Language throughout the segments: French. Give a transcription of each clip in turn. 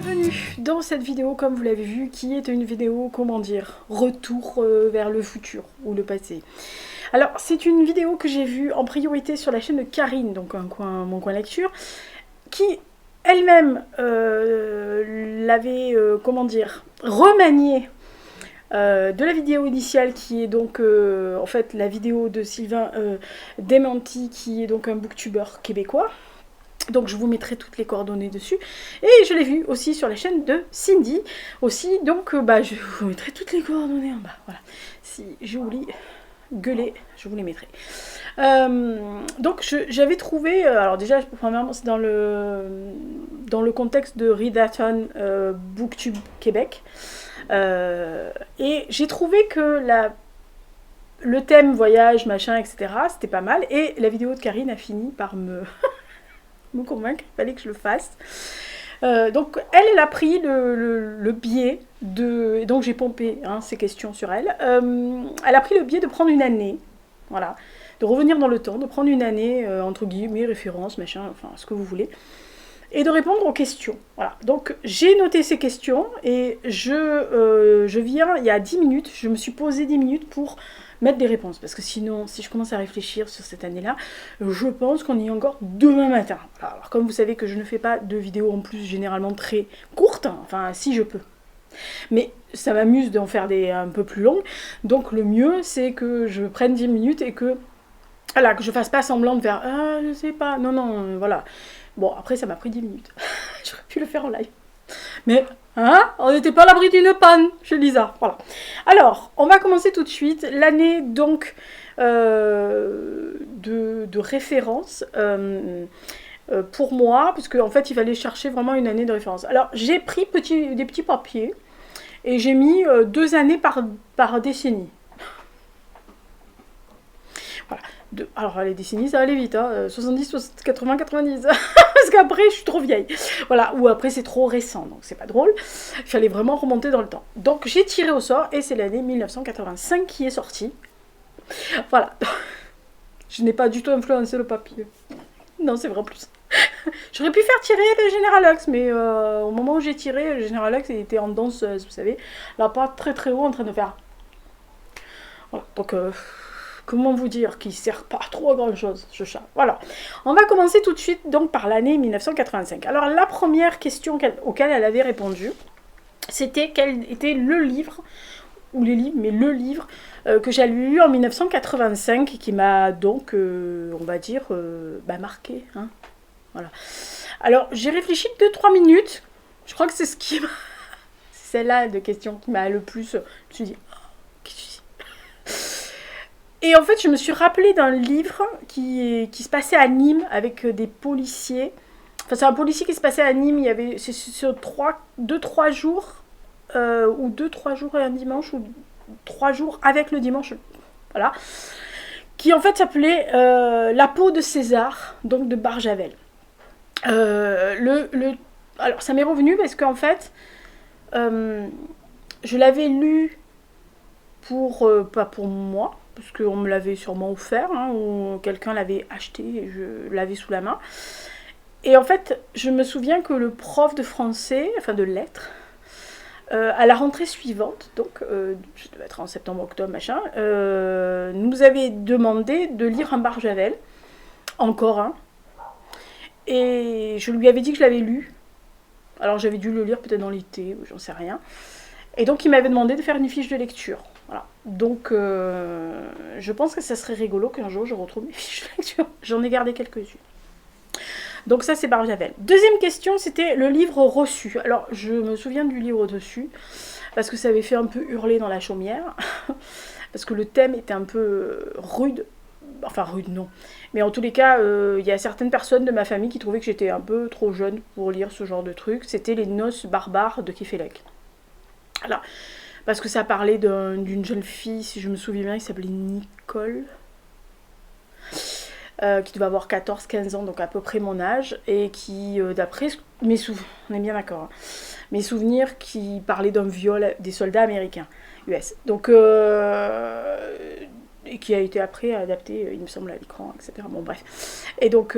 Bienvenue dans cette vidéo, comme vous l'avez vu, qui est une vidéo, comment dire, retour vers le futur ou le passé. Alors, c'est une vidéo que j'ai vue en priorité sur la chaîne de Karine, donc mon coin lecture, qui elle-même l'avait, comment dire, remaniée de la vidéo initiale qui est donc en fait la vidéo de Sylvain Dementi, qui est donc un booktuber québécois. Donc je vous mettrai toutes les coordonnées dessus. Et je l'ai vu aussi sur la chaîne de Cindy aussi. Donc je vous mettrai toutes les coordonnées en bas. Voilà. Si j'oublie, gueulez, je vous les mettrai. Donc j'avais trouvé, alors déjà premièrement c'est dans le contexte de Readathon Booktube Québec. Et j'ai trouvé que le thème voyage, machin, etc. c'était pas mal. Et la vidéo de Karine a fini par me convaincre, il fallait que je le fasse. Donc elle a pris le biais de... Et donc j'ai pompé ces questions sur elle. Elle a pris le biais de prendre une année, voilà, de revenir dans le temps, de prendre une année, entre guillemets, référence, machin, enfin ce que vous voulez, et de répondre aux questions. Voilà. Donc j'ai noté ces questions et je viens, il y a 10 minutes, je me suis posé 10 minutes pour mettre des réponses, parce que sinon, si je commence à réfléchir sur cette année-là, je pense qu'on y est encore demain matin. Alors, comme vous savez que je ne fais pas de vidéos en plus généralement très courtes, enfin si je peux, mais ça m'amuse d'en faire des un peu plus longues, donc le mieux c'est que je prenne 10 minutes et que, voilà, que je fasse pas semblant de faire « Ah, je sais pas », non, voilà. Bon, après ça m'a pris 10 minutes, j'aurais pu le faire en live. Mais, on n'était pas à l'abri d'une panne chez Lisa. Voilà. Alors, on va commencer tout de suite. L'année, donc, de référence pour moi, parce qu'en fait, il fallait chercher vraiment une année de référence. Alors, j'ai pris des petits papiers et j'ai mis 2 années par décennie. Voilà. Alors, les décennies, ça allait vite, 70, 60, 80, 90. Parce qu'après, je suis trop vieille. Voilà, ou après, c'est trop récent, donc c'est pas drôle. Il fallait vraiment remonter dans le temps. Donc, j'ai tiré au sort, et c'est l'année 1985 qui est sortie. Voilà. Je n'ai pas du tout influencé le papier. Non, c'est vrai en plus. J'aurais pu faire tirer le General Hux, mais au moment où j'ai tiré, le General Hux, il était en danseuse, vous savez. Là, pas très très haut, en train de faire... Voilà, donc... comment vous dire qu'il sert pas trop à grand chose, ce chat. Voilà. On va commencer tout de suite donc par l'année 1985. Alors la première question auquel elle avait répondu, c'était quel était le livre, ou les livres, mais le livre que j'avais lu en 1985 qui m'a donc, on va dire, marqué. Voilà. Alors j'ai réfléchi 2-3 minutes. Je crois que c'est c'est celle-là de question qui m'a le plus... Je me suis dit, et en fait, je me suis rappelée d'un livre qui se passait à Nîmes avec des policiers. Enfin, c'est un policier qui se passait à Nîmes. C'est sur 2-3 jours, ou 2-3 jours et un dimanche, ou 3 jours avec le dimanche. Voilà. Qui en fait s'appelait La peau de César, donc de Barjavel. Alors, ça m'est revenu parce qu'en fait, je l'avais lu pas pour moi, parce qu'on me l'avait sûrement offert, ou quelqu'un l'avait acheté et je l'avais sous la main. Et en fait, je me souviens que le prof de français, enfin de lettres, à la rentrée suivante, donc je devais être en septembre-octobre, machin, nous avait demandé de lire un Barjavel, encore un, et je lui avais dit que je l'avais lu. Alors j'avais dû le lire peut-être dans l'été, ou j'en sais rien. Et donc il m'avait demandé de faire une fiche de lecture. Voilà. Donc je pense que ça serait rigolo qu'un jour je retrouve mes fiches de lecture. J'en ai gardé quelques-unes. Donc ça c'est Barjavel. Deuxième question, c'était le livre reçu. Alors je me souviens du livre reçu, parce que ça avait fait un peu hurler dans la chaumière. Parce que le thème était un peu rude. Enfin rude non. Mais en tous les cas, il y a certaines personnes de ma famille qui trouvaient que j'étais un peu trop jeune pour lire ce genre de truc. C'était Les Noces barbares de Kefelec. Alors, parce que ça parlait d'une jeune fille, si je me souviens bien, qui s'appelait Nicole, qui devait avoir 14-15 ans, donc à peu près mon âge, et qui, d'après mes souvenirs, on est bien d'accord, mes souvenirs, qui parlait d'un viol des soldats américains, US. Donc, et qui a été après adapté, il me semble, à l'écran, etc. Bon, bref. Et donc,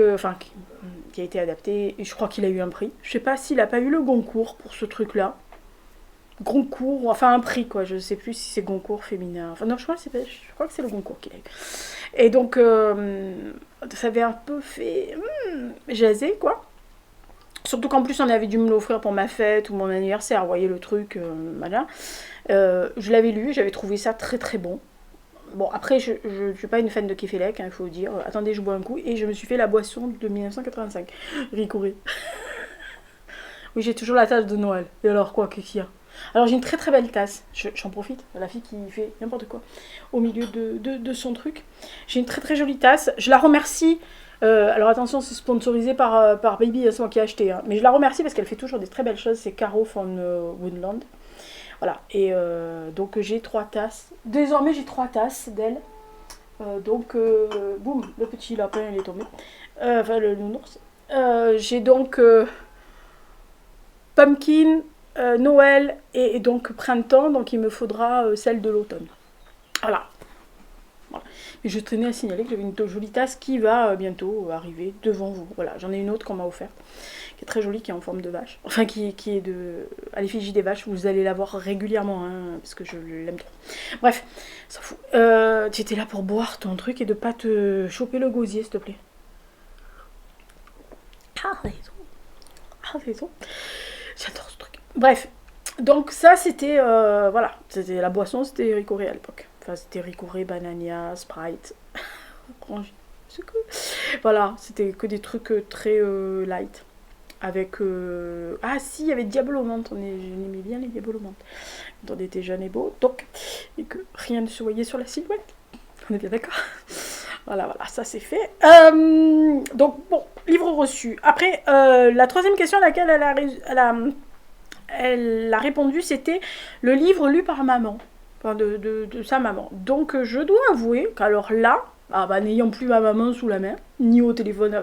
qui a été adapté, et je crois qu'il a eu un prix. Je sais pas s'il a pas eu le Goncourt pour ce truc-là. Goncourt, enfin un prix quoi, je sais plus si c'est Goncourt féminin. Enfin non, je crois que c'est le Goncourt qu'il a eu. Et donc, ça avait un peu fait jaser quoi. Surtout qu'en plus on avait dû me l'offrir pour ma fête ou mon anniversaire, vous voyez le truc, voilà. Je l'avais lu, j'avais trouvé ça très très bon. Bon, après, je ne suis pas une fan de Kefelec, il faut dire. Attendez, je bois un coup. Et je me suis fait la boisson de 1985. Ricoré. Oui, j'ai toujours la tasse de Noël. Et alors quoi, qu'est-ce qu'il y a? Alors, j'ai une très très belle tasse. J'en profite. La fille qui fait n'importe quoi au milieu de son truc. J'ai une très très jolie tasse. Je la remercie. Alors, attention, c'est sponsorisé par Baby, c'est moi qui ai acheté. Hein. Mais je la remercie parce qu'elle fait toujours des très belles choses. C'est Caro von Woodland. Voilà, et donc j'ai 3 tasses. Désormais j'ai 3 tasses d'elle. Donc, boum, le petit lapin il est tombé. Enfin, le nounours. J'ai donc Pumpkin, Noël et donc Printemps. Donc il me faudra celle de l'automne. Voilà. Et je tenais à signaler que j'avais une jolie tasse qui va bientôt arriver devant vous. Voilà, j'en ai une autre qu'on m'a offerte, qui est très jolie, qui est en forme de vache. Enfin, qui est à l'effigie des vaches. Vous allez la voir régulièrement, hein, parce que je l'aime trop. Bref, s'en fout. Tu étais là pour boire ton truc et de pas te choper le gosier, s'il te plaît. Ah, raison. J'adore ce truc. Bref, donc ça, c'était... voilà, c'était la boisson, c'était Ricoré à l'époque. Enfin, c'était Ricoré, Banania, Sprite, Orange. C'est cool. Voilà, c'était que des trucs très light. Avec... Ah si, il y avait Diabolo Menthe. J'aimais bien les Diabolo Menthe. Quand on était jeune et beau. Donc, et que rien ne se voyait sur la silhouette. On est bien d'accord. Voilà, ça c'est fait. Donc, bon, livre reçu. Après, la troisième question à laquelle elle a répondu, c'était le livre lu par maman. Enfin, de sa maman. Donc, je dois avouer qu'alors là, n'ayant plus ma maman sous la main, ni au téléphone,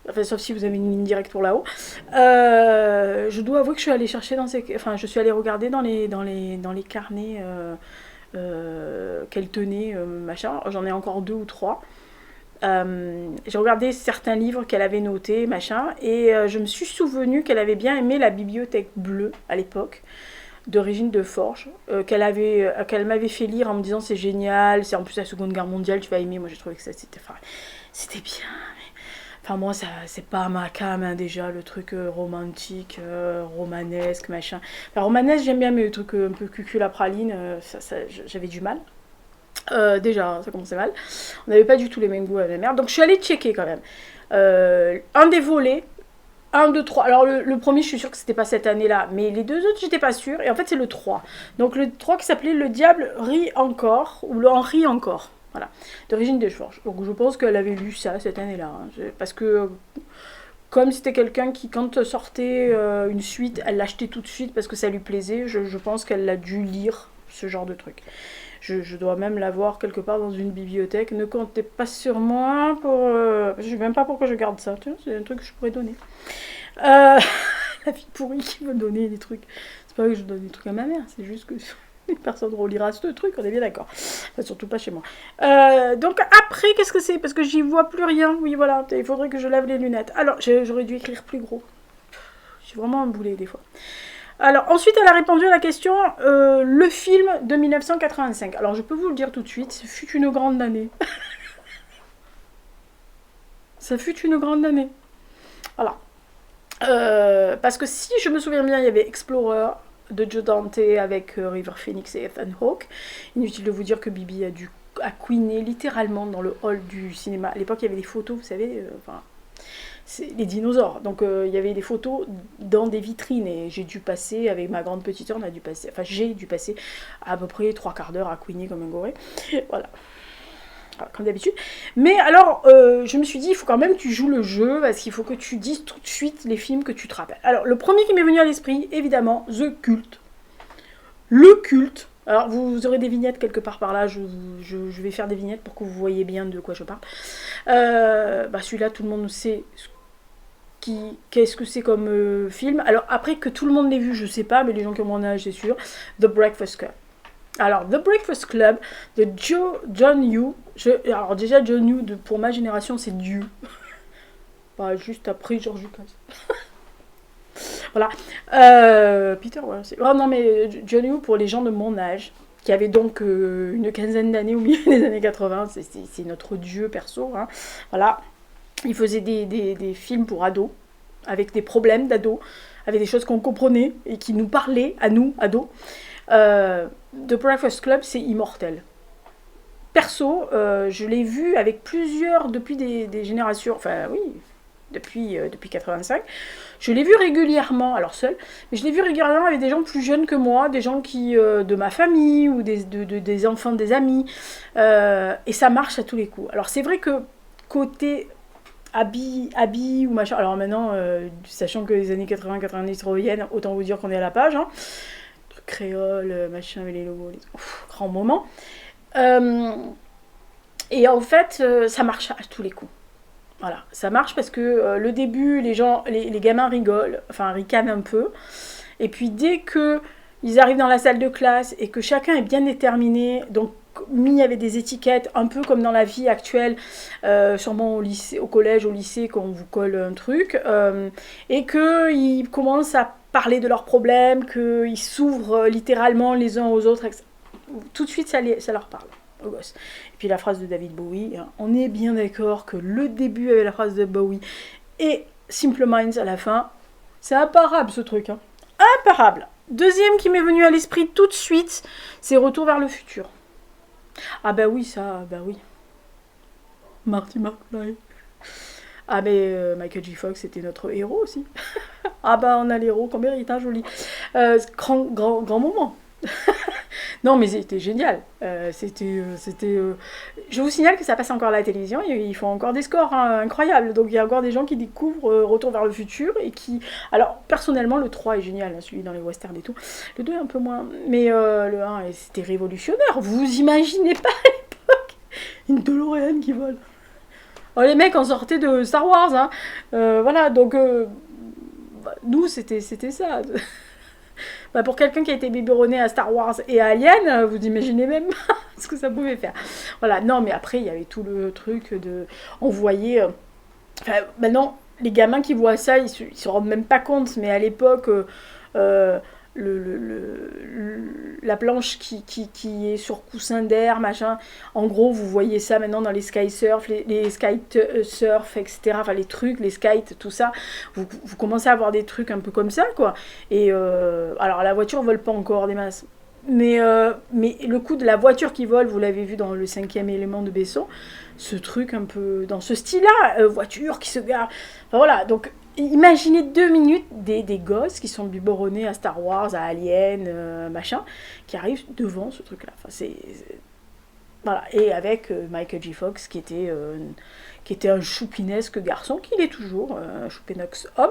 enfin, sauf si vous avez une ligne directe pour là-haut, je dois avouer que je suis allée chercher je suis allée regarder dans les carnets qu'elle tenait, machin. J'en ai encore 2 ou 3. J'ai regardé certains livres qu'elle avait notés, machin, et je me suis souvenue qu'elle avait bien aimé la bibliothèque bleue à l'époque de Régine de Forges, qu'elle m'avait fait lire en me disant c'est génial, c'est en plus la Seconde Guerre mondiale, tu vas aimer. Moi j'ai trouvé que c'était bien. Enfin moi c'est pas ma cam hein, déjà, le truc romantique, romanesque, machin. Enfin romanesque j'aime bien, mais le truc un peu cucul à praline, j'avais du mal. Déjà, ça commençait mal. On n'avait pas du tout les mêmes goûts à la mère. Donc je suis allée checker quand même. Un des volets, 1, 2, 3. Alors le premier, je suis sûre que c'était pas cette année-là. Mais les 2 autres, j'étais pas sûre. Et en fait, c'est le 3. Donc le 3 qui s'appelait Le Diable rit encore. Ou Le rit encore. Voilà. D'origine des Forges. Donc je pense qu'elle avait lu ça cette année-là. Hein. Parce que... Comme c'était quelqu'un qui, quand sortait une suite, elle l'achetait tout de suite parce que ça lui plaisait, je pense qu'elle a dû lire ce genre de truc. Je dois même l'avoir quelque part dans une bibliothèque. Ne comptez pas sur moi pour... je ne sais même pas pourquoi je garde ça. C'est un truc que je pourrais donner. La fille pourrie qui veut donner des trucs. C'est pas vrai que je donne des trucs à ma mère. C'est juste que personne ne relira ce truc. On est bien d'accord. Enfin, surtout pas chez moi. Donc après, qu'est-ce que c'est? Parce que j'y vois plus rien. Oui, voilà. Il faudrait que je lave les lunettes. Alors, j'aurais dû écrire plus gros. Je suis vraiment un boulet des fois. Alors, ensuite, elle a répondu à la question le film de 1985. Alors, je peux vous le dire tout de suite, ce fut une grande année. Ça fut une grande année. Voilà. Parce que si je me souviens bien, il y avait Explorer de Joe Dante avec River Phoenix et Ethan Hawke. Inutile de vous dire que Bibi a queené littéralement dans le hall du cinéma. À l'époque, il y avait des photos, vous savez, c'est les dinosaures. Donc il y avait des photos dans des vitrines et j'ai dû passer, avec ma grande petite sœur, j'ai dû passer à peu près 3/4 d'heure à couiner comme un goré. Voilà. Comme d'habitude. Mais alors, je me suis dit, il faut quand même que tu joues le jeu, parce qu'il faut que tu dises tout de suite les films que tu te rappelles. Alors, le premier qui m'est venu à l'esprit, évidemment, The Cult. Le Culte. Alors, vous aurez des vignettes quelque part par là, je vais faire des vignettes pour que vous voyez bien de quoi je parle. Celui-là, tout le monde sait qu'est-ce que c'est comme film. Alors, après que tout le monde l'ait vu, je sais pas, mais les gens qui ont mon âge, c'est sûr. The Breakfast Club. Alors, The Breakfast Club de John Hughes. Alors déjà, John Hughes, pour ma génération, c'est Dieu. Pas juste après George Lucas. Voilà. Peter, voilà. Oh non, mais Johnny Woo, pour les gens de mon âge, qui avaient donc une quinzaine d'années au milieu des années 80, c'est notre dieu perso. Hein. Voilà. Il faisait des films pour ados, avec des problèmes d'ados, avec des choses qu'on comprenait et qui nous parlaient, à nous, ados. The Breakfast Club, c'est immortel. Perso, je l'ai vu avec plusieurs depuis des générations, enfin oui, depuis 85. Je l'ai vu régulièrement, alors seul, mais je l'ai vu régulièrement avec des gens plus jeunes que moi, des gens qui de ma famille ou des enfants des amis, et ça marche à tous les coups. Alors c'est vrai que côté habits ou machin, alors maintenant, sachant que les années 80-90 reviennent, autant vous dire qu'on est à la page, hein. Truc créole, machin avec les logos, grand moment. Et en fait, ça marche à tous les coups. Voilà, ça marche parce que le début, les gamins rigolent, enfin ricanent un peu. Et puis dès que ils arrivent dans la salle de classe et que chacun est bien déterminé, donc mis avec des étiquettes, un peu comme dans la vie actuelle, sûrement au lycée, au collège, au lycée, quand on vous colle un truc, et qu'ils commencent à parler de leurs problèmes, qu'ils s'ouvrent littéralement les uns aux autres, tout de suite ça leur parle. Aux gosses. Et puis la phrase de David Bowie, hein, on est bien d'accord que le début avec la phrase de Bowie et Simple Minds à la fin, c'est imparable ce truc. Hein. Imparable. Deuxième qui m'est venu à l'esprit tout de suite, c'est Retour vers le futur. Ah bah oui, ça, bah oui. Marty McFly. Ah mais Michael J. Fox c'était notre héros aussi. Ah bah on a l'héros qu'on mérite, hein, joli. Grand moment. Non, mais c'était génial. Je vous signale que ça passe encore à la télévision. Ils font encore des scores hein, incroyables. Donc il y a encore des gens qui découvrent Retour vers le futur et qui. Alors personnellement, le 3 est génial, hein, celui dans les westerns et tout. Le 2 est un peu moins. Mais le 1, c'était révolutionnaire. Vous imaginez pas à l'époque une DeLorean qui vole. Oh, les mecs en sortaient de Star Wars. Hein. Voilà, donc nous, c'était ça. Bah pour quelqu'un qui a été biberonné à Star Wars et à Alien, vous imaginez même ce que ça pouvait faire. Voilà, non, mais après, il y avait tout le truc de... On voyait... Enfin, maintenant, les gamins qui voient ça, ils se rendent même pas compte, mais à l'époque... la planche qui est sur coussin d'air, machin. En gros, vous voyez ça maintenant dans les sky surf, les sky surf, etc. Enfin, les trucs, les skites, tout ça. Vous commencez à avoir des trucs un peu comme ça, quoi. Et alors, la voiture vole pas encore des masses. Mais le coup de la voiture qui vole, vous l'avez vu dans le 5e élément de Besson, ce truc un peu dans ce style-là, voiture qui se gare. Enfin, voilà, donc imaginez 2 minutes des gosses qui sont biberonnés à Star Wars, à Alien, machin, qui arrivent devant ce truc-là. Enfin, voilà. Et avec Michael J. Fox qui était un choupinesque garçon, qu'il est toujours, un choupinox homme,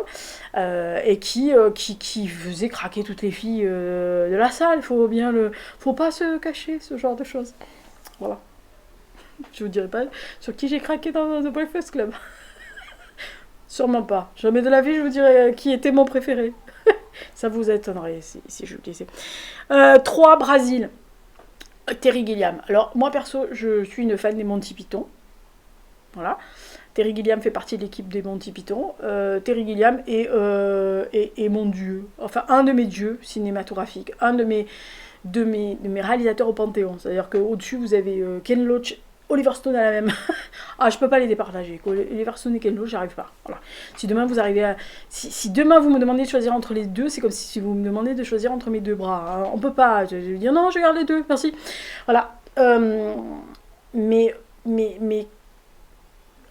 et qui faisait craquer toutes les filles de la salle. Faut pas se cacher, ce genre de choses. Voilà. Je vous dirai pas sur qui j'ai craqué dans The Breakfast Club. Sûrement pas. Jamais de la vie, je vous dirais qui était mon préféré. Ça vous étonnerait si je le disais. 3, Brésil. Terry Gilliam. Alors, moi, perso, je suis une fan des Monty Python. Voilà. Terry Gilliam fait partie de l'équipe des Monty Python. Terry Gilliam est mon dieu. Enfin, un de mes dieux cinématographiques. Un de mes réalisateurs au Panthéon. C'est-à-dire qu'au-dessus, vous avez Ken Loach, Oliver Stone à la même. Ah, je peux pas les départager. Oliver Stone et Ken Loach, j'arrive pas. Voilà. Si demain vous arrivez à... Si demain vous me demandez de choisir entre les deux, c'est comme si vous me demandez de choisir entre mes deux bras. Hein. On peut pas. Je vais dire non, je garde les deux, merci. Voilà. Mais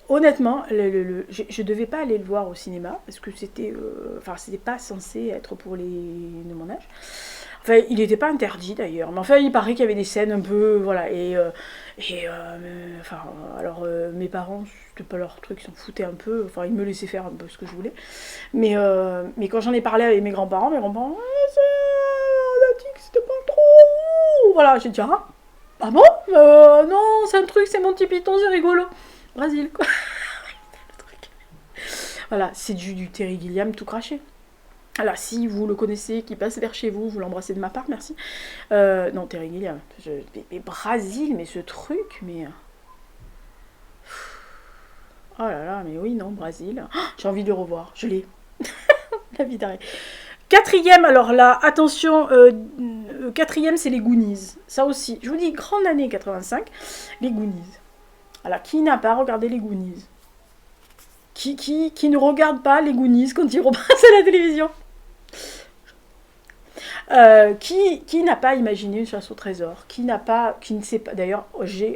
honnêtement, je devais pas aller le voir au cinéma parce que c'était pas censé être pour les de mon âge. Enfin, il n'était pas interdit d'ailleurs, mais enfin, il paraît qu'il y avait des scènes un peu, voilà, mes parents, c'était pas leur truc, ils s'en foutaient un peu, enfin, ils me laissaient faire un peu ce que je voulais, mais quand j'en ai parlé avec mes grands-parents, on a dit que c'était pas trop, voilà, j'ai dit, ah bon, non, c'est un truc, c'est Monty Python, c'est rigolo, Brésil, quoi, le truc. Voilà, c'est du Terry Gilliam tout craché. Alors, si vous le connaissez, qui passe vers chez vous, vous l'embrassez de ma part, merci. Non, Terry Gilliam. Mais Brésil, mais ce truc, mais... Oh là là, mais oui, non, Brésil. Oh, j'ai envie de le revoir, je l'ai. La vie d'arrêt. Quatrième, alors là, attention, quatrième, c'est les Goonies. Ça aussi, je vous dis, grande année 85, les Goonies. Alors, qui n'a pas regardé les Goonies? Qui ne regarde pas les Goonies quand ils repassent à la télévision? Qui n'a pas imaginé une chasse au trésor? Qui ne sait pas? D'ailleurs,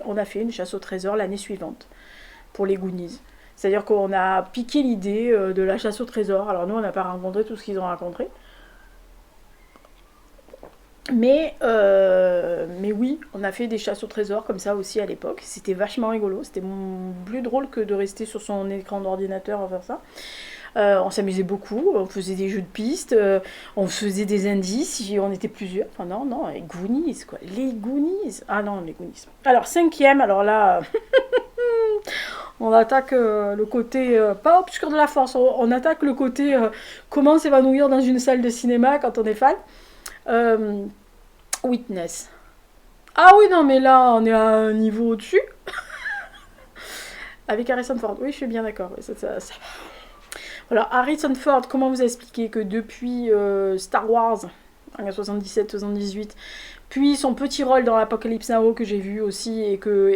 on a fait une chasse au trésor l'année suivante pour les Goonies. C'est-à-dire qu'on a piqué l'idée de la chasse au trésor. Alors nous, on n'a pas rencontré tout ce qu'ils ont rencontré. Mais oui, on a fait des chasses au trésor comme ça aussi à l'époque. C'était vachement rigolo. C'était plus drôle que de rester sur son écran d'ordinateur à faire ça. On s'amusait beaucoup, on faisait des jeux de pistes, on faisait des indices, on était plusieurs. Enfin non, les Goonies, quoi. Les Goonies. Ah non, les Goonies. Alors, cinquième, alors là, on attaque le côté, pas obscur de la force, on attaque le côté comment s'évanouir dans une salle de cinéma quand on est fan. Witness. Ah oui, non, mais là, on est à un niveau au-dessus. Avec Harrison Ford, oui, je suis bien d'accord. Ça. Voilà, Harrison Ford, comment vous expliquer que depuis Star Wars, en 77-78, puis son petit rôle dans l'Apocalypse Now que j'ai vu aussi et que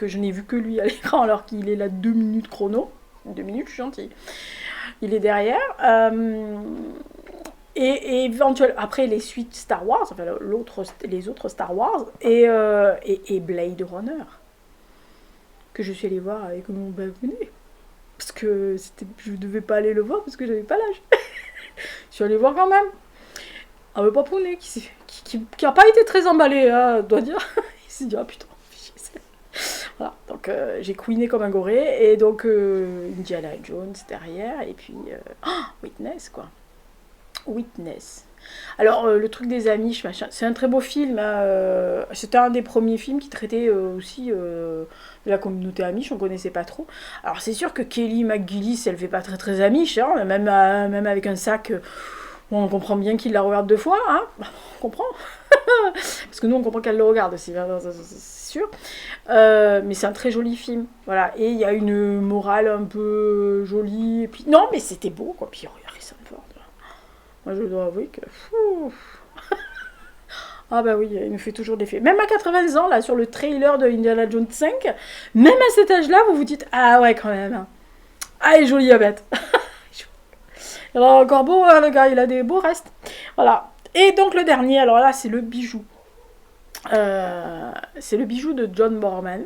je n'ai vu que lui à l'écran alors qu'il est là 2 minutes chrono. 2 minutes, je suis gentille. Il est derrière. Et éventuellement, après les suites Star Wars, enfin les autres Star Wars, et Blade Runner, que je suis allée voir avec mon abonné. Parce que je ne devais pas aller le voir parce que j'avais pas l'âge. Je suis allée voir quand même. Un peu papounet qui a pas été très emballé, hein, dois dire. Il s'est dit, ah putain, voilà. Donc j'ai couiné comme un goré. Et donc Indiana Jones derrière. Et puis Witness, quoi. Witness. Alors, le truc des Amish, machin, c'est un très beau film. Hein, c'était un des premiers films qui traitait aussi de la communauté Amish, on connaissait pas trop. Alors, c'est sûr que Kelly McGillis, elle fait pas très très Amish, hein, même avec un sac, on comprend bien qu'il la regarde 2 fois, hein, on comprend. Parce que nous, on comprend qu'elle le regarde aussi, hein, c'est sûr. Mais c'est un très joli film, voilà. Et il y a une morale un peu jolie, et puis... Non, mais c'était beau, quoi, puis Harrison Ford. Moi, je dois avouer que... Ah bah oui, il me fait toujours des faits. Même à 80 ans, là, sur le trailer de Indiana Jones 5, même à cet âge-là, vous vous dites, ah ouais, quand même. Ah, il est joli, la bête. Il a encore beau, hein, le gars, il a des beaux restes. Voilà. Et donc, le dernier, alors là, c'est le bijou. C'est le bijou de John Borman.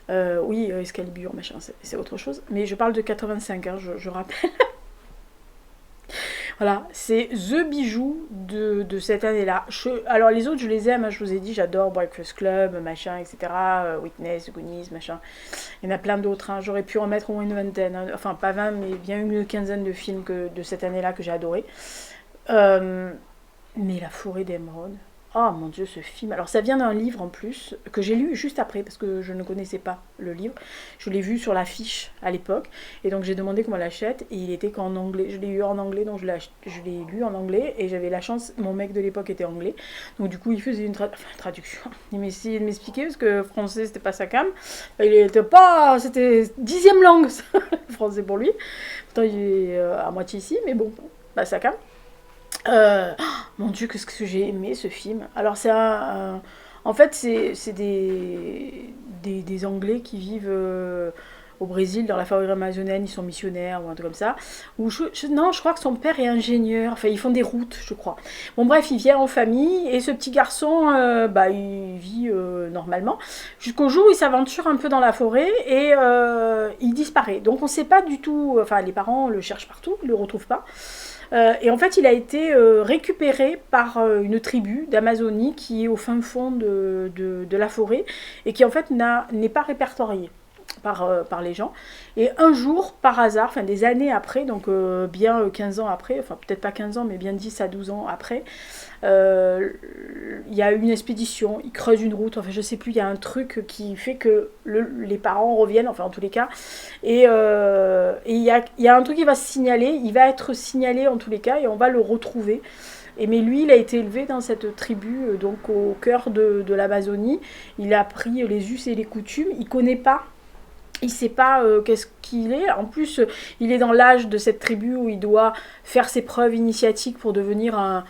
Oui, Excalibur, machin, c'est autre chose. Mais je parle de 85, hein, je rappelle. Voilà, c'est The bijou de cette année-là. Alors les autres, je les aime, hein, je vous ai dit, j'adore Breakfast Club, machin, etc. Witness, Goonies, machin. Il y en a plein d'autres. Hein. J'aurais pu en mettre au moins une vingtaine. Hein. Enfin, pas 20, mais bien une quinzaine de films de cette année-là que j'ai adoré. Mais La Forêt d'Émeraude. Oh mon Dieu, ce film. Alors ça vient d'un livre en plus, que j'ai lu juste après, parce que je ne connaissais pas le livre. Je l'ai vu sur l'affiche à l'époque, et donc j'ai demandé comment on l'achète, et il était qu'en anglais. Je l'ai eu en anglais, donc je l'ai lu en anglais, et j'avais la chance, mon mec de l'époque était anglais, donc du coup il faisait une traduction. Il essayait de m'expliquer, parce que français c'était pas sa cam. Il était pas... C'était 10e langue, le français pour lui. Pourtant il est à moitié ici, mais bon, pas sa cam. Mon Dieu, qu'est-ce que j'ai aimé ce film. Alors c'est en fait c'est des Anglais qui vivent au Brésil, dans la forêt amazonienne, ils sont missionnaires ou un truc comme ça. Non, je crois que son père est ingénieur, enfin ils font des routes, je crois. Bon bref, il vient en famille et ce petit garçon, il vit normalement, jusqu'au jour où il s'aventure un peu dans la forêt et il disparaît. Donc on sait pas du tout, enfin les parents le cherchent partout, ils le retrouvent pas. Et en fait, il a été récupéré par une tribu d'Amazonie qui est au fin fond de la forêt et qui en fait n'est pas répertoriée par les gens. Et un jour, par hasard, enfin des années après, donc bien 15 ans après, enfin peut-être pas 15 ans, mais bien 10 à 12 ans après, il y a une expédition, ils creusent une route, enfin je sais plus, il y a un truc qui fait que les parents reviennent, enfin en tous les cas, et il y a un truc qui va se signaler, il va être signalé en tous les cas, et on va le retrouver. Mais lui, il a été élevé dans cette tribu, donc au cœur de l'Amazonie, il a appris les us et les coutumes, il connaît pas il sait pas qu'est-ce qu'il est. En plus, il est dans l'âge de cette tribu où il doit faire ses preuves initiatiques pour devenir un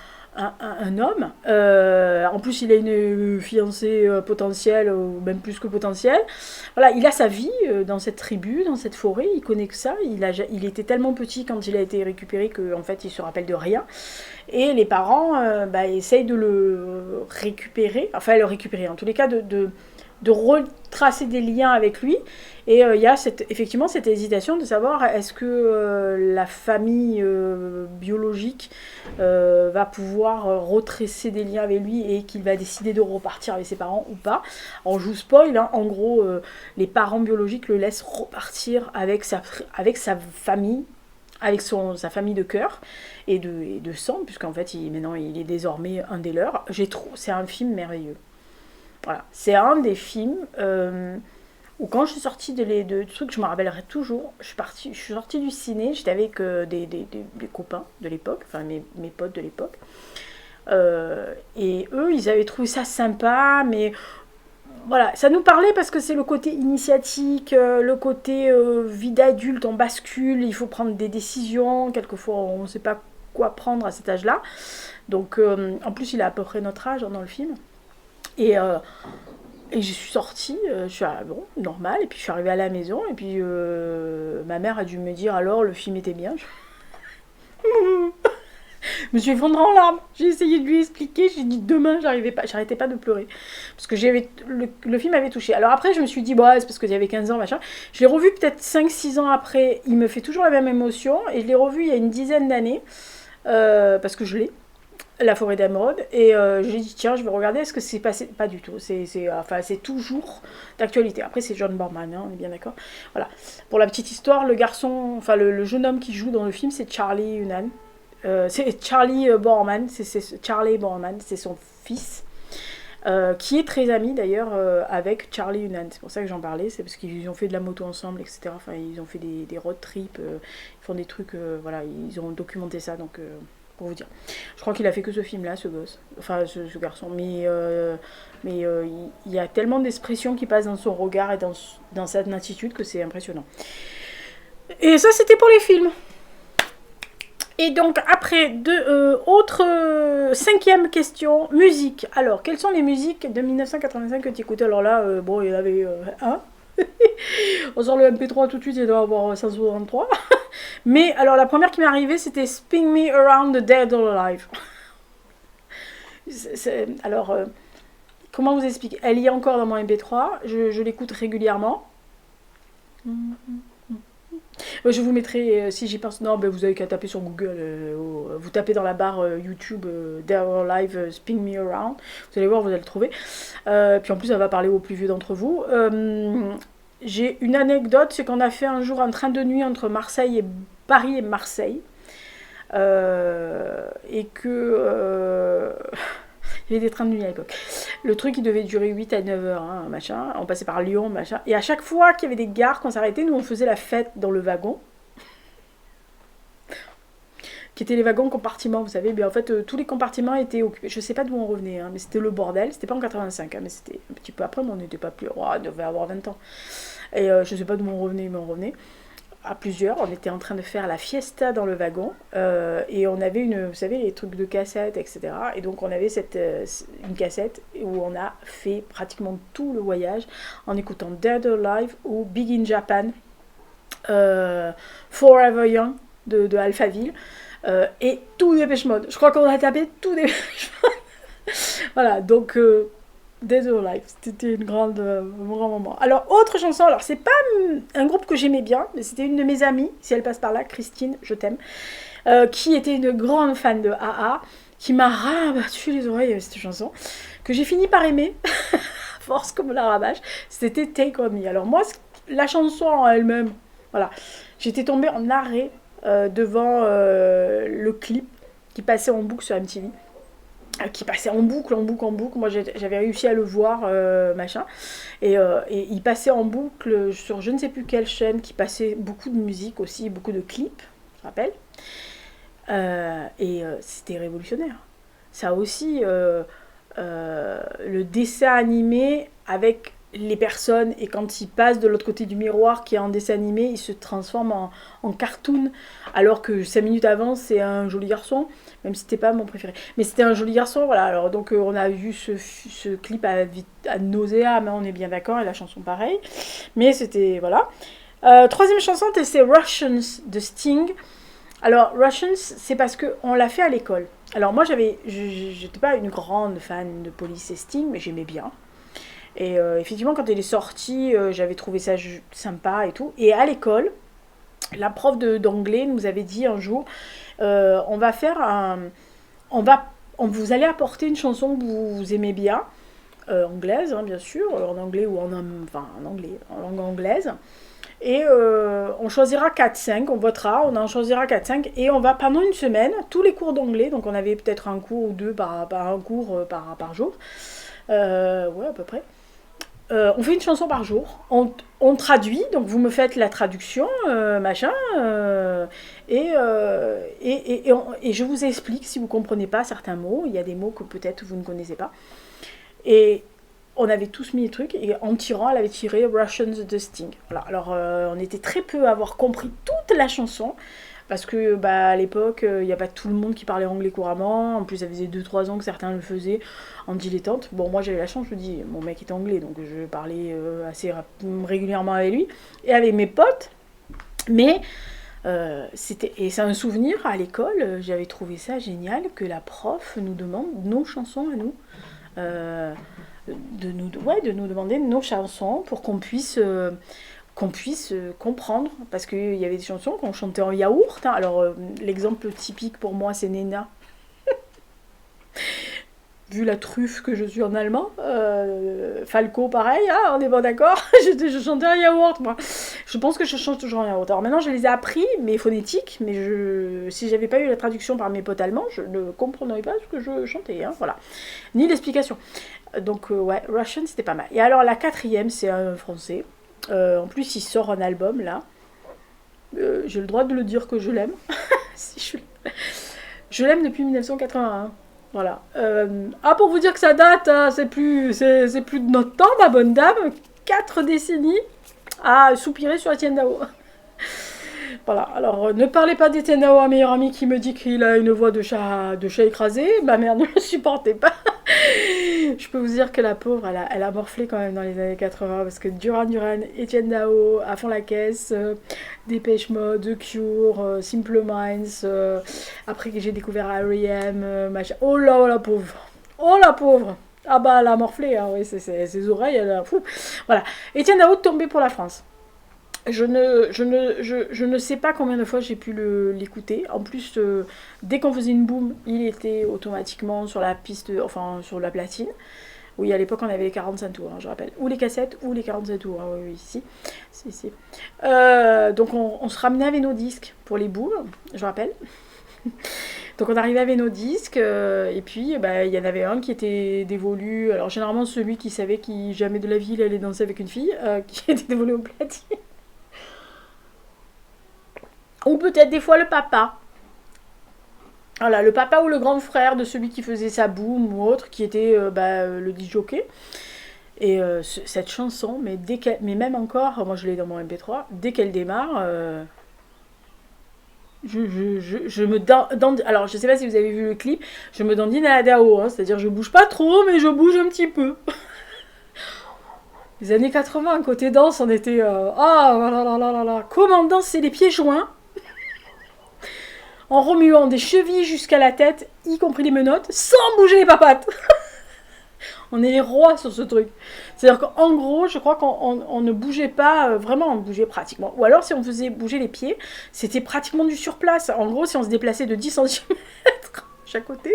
homme. En plus, il a une fiancée potentielle, ou même plus que potentielle. Voilà, il a sa vie dans cette tribu, dans cette forêt. Il connaît que ça. Il était tellement petit quand il a été récupéré qu'en fait, il se rappelle de rien. Et les parents essayent de le récupérer, enfin le récupérer, en tous les cas de retracer des liens avec lui. Et il y a effectivement cette hésitation de savoir est-ce que la famille biologique va pouvoir retracer des liens avec lui et qu'il va décider de repartir avec ses parents ou pas. Alors je vous spoil, hein, en gros, les parents biologiques le laissent repartir avec sa famille, avec sa famille de cœur et de sang, puisqu'en fait maintenant il est désormais un des leurs. C'est un film merveilleux. Voilà, c'est un des films où quand je suis sortie de trucs, je me rappellerai toujours. Je suis sortie du ciné, j'étais avec des copains de l'époque, enfin mes potes de l'époque. Et eux, ils avaient trouvé ça sympa, mais voilà, ça nous parlait parce que c'est le côté initiatique, le côté vie d'adulte, on bascule, il faut prendre des décisions, quelquefois on ne sait pas quoi prendre à cet âge-là. Donc en plus il a à peu près notre âge dans le film. Et je suis sortie, je suis bon, normal, et puis je suis arrivée à la maison, et puis ma mère a dû me dire alors le film était bien. Je me suis effondrée en larmes. J'ai essayé de lui expliquer, j'ai dit demain, j'arrêtais pas de pleurer. Parce que le film avait touché. Alors après, je me suis dit, bah, c'est parce que j'avais 15 ans, machin. Je l'ai revu peut-être 5-6 ans après, il me fait toujours la même émotion, et je l'ai revu il y a une dizaine d'années, parce que je l'ai. La forêt d'émeraude, et j'ai dit tiens je vais regarder est-ce que c'est passé, pas du tout, c'est toujours d'actualité. Après c'est John Boorman, hein, on est bien d'accord. Voilà, pour la petite histoire, le garçon, enfin le jeune homme qui joue dans le film, c'est Charlie Hunnam, c'est Charlie Boorman, c'est Charlie Boorman, c'est son fils, qui est très ami d'ailleurs avec Charlie Hunnam. C'est pour ça que j'en parlais, c'est parce qu'ils ont fait de la moto ensemble, etc. Enfin ils ont fait des road trips, ils font des trucs, voilà, ils ont documenté ça, donc pour vous dire. Je crois qu'il a fait que ce film-là, ce gosse, enfin ce garçon, mais il y a tellement d'expressions qui passent dans son regard et dans sa attitude que c'est impressionnant. Et ça, c'était pour les films. Et donc, après, cinquième question, musique. Alors, quelles sont les musiques de 1985 que tu écoutes? Alors là, bon, il y en avait un. On sort le MP3 tout de suite, il doit avoir 163. Mais alors la première qui m'est arrivée, c'était Spin Me Around the Dead or Alive. Alors, comment vous expliquer? Elle y est encore dans mon MP3, je l'écoute régulièrement. Je vous mettrai, si j'y pense, non, vous avez qu'à taper sur Google, vous tapez dans la barre YouTube Dead or Alive Spin Me Around, vous allez voir, vous allez le trouver. Puis en plus, elle va parler aux plus vieux d'entre vous. J'ai une anecdote, c'est qu'on a fait un jour un train de nuit entre Paris et Marseille. Et que... il y avait des trains de nuit à l'époque. Le truc, il devait durer 8 à 9 heures, hein, machin. On passait par Lyon, machin. Et à chaque fois qu'il y avait des gares, qu'on s'arrêtait, nous, on faisait la fête dans le wagon. Qui étaient les wagons compartiments, vous savez. Mais en fait, tous les compartiments étaient occupés. Je sais pas d'où on revenait, hein, mais c'était le bordel. C'était pas en 85, hein, mais c'était un petit peu après, mais on n'était pas plus... Oh, on devait avoir 20 ans. Et je sais pas d'où on revenait, mais on revenait à plusieurs. On était en train de faire la fiesta dans le wagon. Et on avait vous savez, les trucs de cassette, etc. Et donc, on avait une cassette où on a fait pratiquement tout le voyage en écoutant Dead or Alive ou Big in Japan, Forever Young de Alphaville. Et tout Depeche Mode. Je crois qu'on a tapé tout Depeche Mode. Voilà, donc Dead or Alive, c'était un grand moment. Alors, autre chanson, alors c'est pas un groupe que j'aimais bien, mais c'était une de mes amies, si elle passe par là, Christine, je t'aime, qui était une grande fan de AA, qui m'a rabattu les oreilles avec cette chanson, que j'ai fini par aimer, à force comme la rabâche, c'était Take On Me. Alors moi, la chanson en elle-même, voilà, j'étais tombée en arrêt devant le clip qui passait en boucle sur MTV, qui passait en boucle. Moi j'avais réussi à le voir, machin, et il passait en boucle sur je ne sais plus quelle chaîne, qui passait beaucoup de musique aussi, beaucoup de clips, je rappelle, et c'était révolutionnaire. Ça aussi, le dessin animé avec les personnes, et quand ils passent de l'autre côté du miroir qui est en dessin animé, ils se transforment en cartoon, alors que 5 minutes avant c'est un joli garçon, même si c'était pas mon préféré, mais c'était un joli garçon, voilà. Alors donc on a vu ce clip à nausea, mais on est bien d'accord, et la chanson pareil, mais c'était, voilà. Troisième chanson, c'est Russians de Sting. Alors Russians, c'est parce qu'on l'a fait à l'école. Alors moi j'étais pas une grande fan de Police et Sting, mais j'aimais bien. Et effectivement, quand elle est sortie, j'avais trouvé ça sympa et tout. Et à l'école, la prof d'anglais nous avait dit un jour, on va faire un... vous allez apporter une chanson que vous aimez bien, anglaise, hein, bien sûr, en anglais ou en anglais, en langue anglaise. Et on choisira 4-5, on votera, on en choisira 4-5, et on va pendant une semaine, tous les cours d'anglais, donc on avait peut-être un cours ou deux par jour, ouais, à peu près. On fait une chanson par jour, on traduit, donc vous me faites la traduction, machin, et je vous explique si vous ne comprenez pas certains mots, il y a des mots que peut-être vous ne connaissez pas. Et on avait tous mis les trucs, et en tirant, elle avait tiré Russians de Sting. Voilà. Alors on était très peu à avoir compris toute la chanson, parce que à l'époque, il n'y a pas tout le monde qui parlait anglais couramment. En plus, ça faisait 2-3 ans que certains le faisaient en dilettante. Bon, moi j'avais la chance, je me dis, mon mec est anglais, donc je parlais assez régulièrement avec lui et avec mes potes. Mais et c'est un souvenir à l'école, j'avais trouvé ça génial que la prof nous demande nos chansons à nous. De nous demander nos chansons pour qu'on puisse comprendre, parce qu'il y avait des chansons qu'on chantait en yaourt, hein. Alors l'exemple typique pour moi c'est Nena, vu la truffe que je suis en allemand, Falco pareil, hein, on est bon d'accord. je chantais en yaourt moi, je pense que je chante toujours en yaourt. Alors maintenant je les ai appris, mais phonétiques, mais si j'avais pas eu la traduction par mes potes allemands, je ne comprendrais pas ce que je chantais, hein, voilà, ni l'explication. Donc ouais, Russian c'était pas mal. Et alors la quatrième c'est un français. En plus, il sort un album là. J'ai le droit de le dire que je l'aime. Si je l'aime depuis 1981. Voilà. Pour vous dire que ça date, hein, c'est plus de notre temps, ma bonne dame. 4 décennies à soupirer sur Etienne Dao. Voilà. Alors, ne parlez pas d'Etienne Dao, un meilleur ami qui me dit qu'il a une voix de chat écrasé. Ma mère ne le supportait pas. Je peux vous dire que la pauvre, elle a morflé quand même dans les années 80, parce que Duran Duran, Etienne Dao, à fond la caisse, Depeche Mode, The Cure, Simple Minds, après que j'ai découvert R.E.M., machin. Oh là, la pauvre. Oh la pauvre. Ah bah elle a morflé, hein, oui, ses oreilles, elle a fou. Voilà. Etienne Dao tombé pour la France. Je ne sais pas combien de fois j'ai pu l'écouter. En plus, dès qu'on faisait une boom, il était automatiquement sur la piste, enfin sur la platine. Oui, à l'époque, on avait les 45 tours, hein, je rappelle. Ou les cassettes, ou les 47 tours. Ah, oui, si. Donc, on se ramenait avec nos disques pour les booms, je rappelle. Donc, on arrivait avec nos disques, et puis, il y en avait un qui était dévolu. Alors, généralement, celui qui savait qu'il jamais de la vie il allait danser avec une fille, qui était dévolu au platine. Ou peut-être des fois le papa. Voilà, le papa ou le grand frère de celui qui faisait sa boom ou autre, qui était le disjockey. Et cette chanson, mais même encore, moi je l'ai dans mon MP3, dès qu'elle démarre, je me dandine. Alors je sais pas si vous avez vu le clip, je me dandine à la Dao, hein, c'est-à-dire je bouge pas trop, mais je bouge un petit peu. Les années 80, côté danse, on était... comment danser les pieds joints en remuant des chevilles jusqu'à la tête, y compris les menottes, sans bouger les papates. On est les rois sur ce truc. C'est-à-dire qu'en gros, je crois qu'on ne bougeait pas, vraiment on bougeait pratiquement. Ou alors si on faisait bouger les pieds, c'était pratiquement du surplace. En gros, si on se déplaçait de 10 cm chaque côté,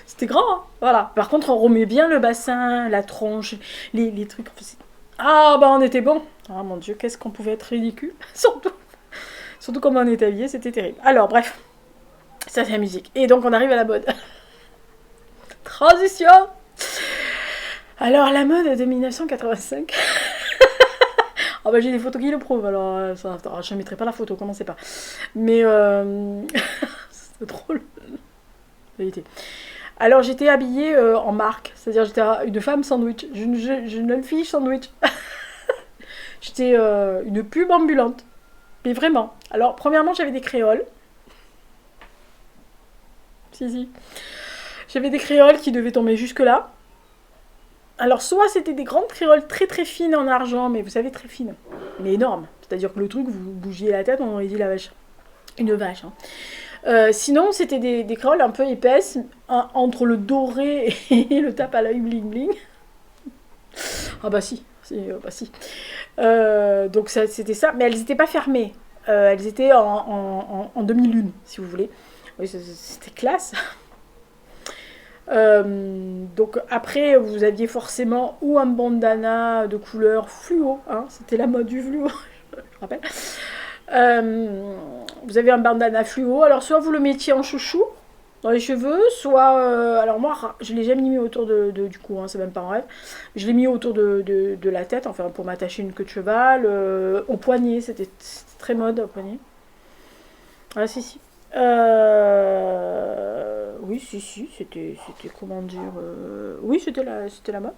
c'était grand, hein. Voilà. Par contre, on remet bien le bassin, la tronche, les trucs. On était bon. Ah mon Dieu, qu'est-ce qu'on pouvait être ridicule. Surtout comme on était habillé, c'était terrible. Alors, bref. Ça, c'est la musique. Et donc, on arrive à la mode. Transition. Alors, la mode de 1985. J'ai des photos qui le prouvent. Alors, je ne mettrai pas la photo, commencez pas. Mais, c'est drôle. Vérité. Alors j'étais habillée en marque, c'est-à-dire j'étais une femme sandwich, une jeune fille sandwich. J'étais une pub ambulante, mais vraiment. Alors premièrement j'avais des créoles, si. J'avais des créoles qui devaient tomber jusque là. Alors soit c'était des grandes créoles très très fines en argent, mais vous savez très fines, mais énormes. C'est-à-dire que le truc, vous bougiez la tête, on aurait dit la vache. Une vache. Hein. Sinon, c'était des créoles un peu épaisses, entre le doré et le tape à l'œil bling bling. Ah bah si, bah si. Donc c'était ça, mais elles n'étaient pas fermées. Elles étaient en demi-lune, si vous voulez. Oui, c'était classe. Donc après, vous aviez forcément ou un bandana de couleur fluo, hein, c'était la mode du fluo, je me rappelle. Vous avez un bandana fluo, alors soit vous le mettiez en chouchou dans les cheveux, soit... alors moi, je l'ai jamais mis autour du cou, hein, c'est même pas un rêve. Je l'ai mis autour de la tête, enfin pour m'attacher une queue de cheval, au poignet, c'était très mode au poignet. Ah si. Oui, si, c'était comment dire... oui, c'était la mode.